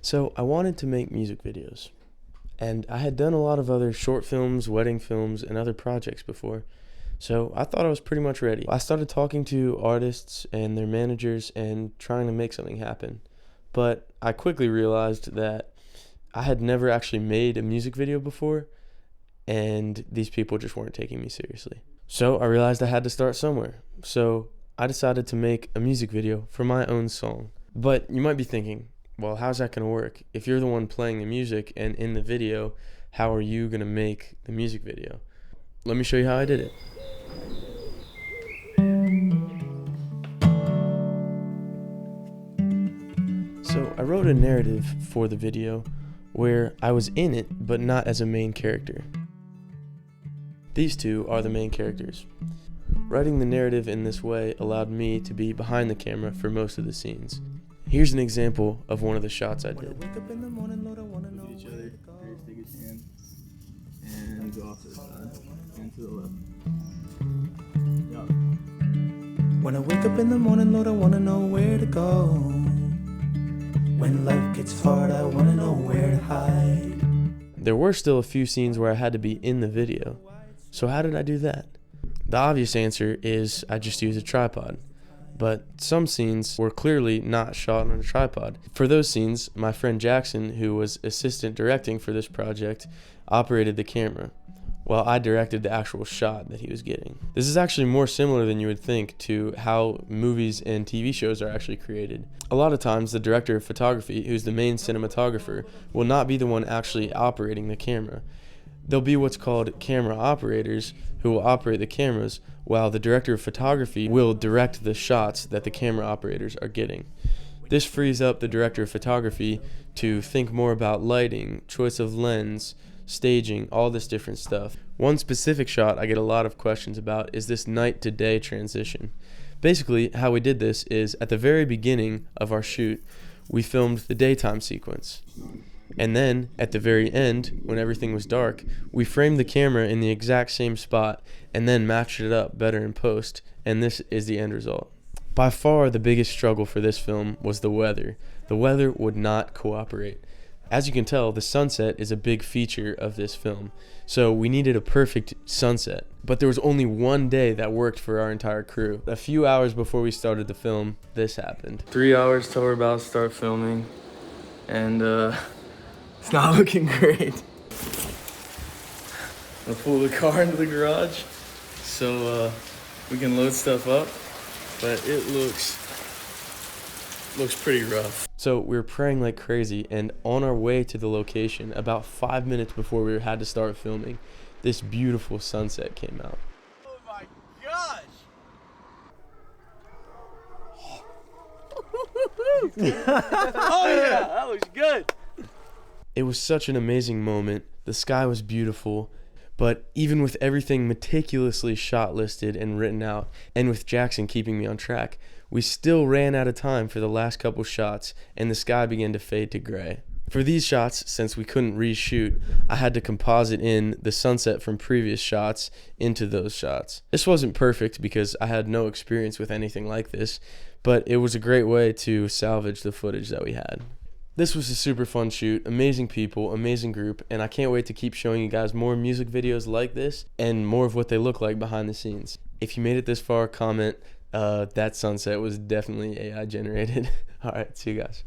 So I wanted to make music videos, and I had done a lot of other short films, wedding films, and other projects before. So I thought I was pretty much ready. I started talking to artists and their managers and trying to make something happen. But I quickly realized that I had never actually made a music video before, and these people just weren't taking me seriously. So I realized I had to start somewhere. So I decided to make a music video for my own song. But you might be thinking, well, how's that going to work? If you're the one playing the music and in the video, how are you going to make the music video? Let me show you how I did it. So I wrote a narrative for the video where I was in it, but not as a main character. These two are the main characters. Writing the narrative in this way allowed me to be behind the camera for most of the scenes. Here's an example of one of the shots I did. Look at each other, Grace, take his hand, and go off to the side, and to the left. Yeah. When I wake up in the morning, Lord, I wanna know where to go. When life gets hard, I wanna know where to hide. There were still a few scenes where I had to be in the video. So how did I do that? The obvious answer is I just used a tripod. But some scenes were clearly not shot on a tripod. For those scenes, my friend Jackson, who was assistant directing for this project, operated the camera, while I directed the actual shot that he was getting. This is actually more similar than you would think to how movies and TV shows are actually created. A lot of times, the director of photography, who's the main cinematographer, will not be the one actually operating the camera. There'll be what's called camera operators who will operate the cameras, while the director of photography will direct the shots that the camera operators are getting. This frees up the director of photography to think more about lighting, choice of lens, staging, all this different stuff. One specific shot I get a lot of questions about is this night to day transition. Basically, how we did this is at the very beginning of our shoot, we filmed the daytime sequence. And then, at the very end, when everything was dark, we framed the camera in the exact same spot and then matched it up better in post, and this is the end result. By far, the biggest struggle for this film was the weather. The weather would not cooperate. As you can tell, the sunset is a big feature of this film, so we needed a perfect sunset. But there was only one day that worked for our entire crew. A few hours before we started the film, this happened. 3 hours till we're about to start filming, and it's not looking great. I'm gonna pull the car into the garage so we can load stuff up, but it looks pretty rough. So we were praying like crazy, and on our way to the location, about 5 minutes before we had to start filming, this beautiful sunset came out. Oh my gosh! Oh yeah, that looks good. It was such an amazing moment. The sky was beautiful, but even with everything meticulously shot listed and written out, and with Jackson keeping me on track, we still ran out of time for the last couple shots, and the sky began to fade to gray. For these shots, since we couldn't reshoot, I had to composite in the sunset from previous shots into those shots. This wasn't perfect because I had no experience with anything like this, but it was a great way to salvage the footage that we had. This was a super fun shoot, amazing people, amazing group, and I can't wait to keep showing you guys more music videos like this and more of what they look like behind the scenes. If you made it this far, comment. That sunset was definitely AI generated. All right, see you guys.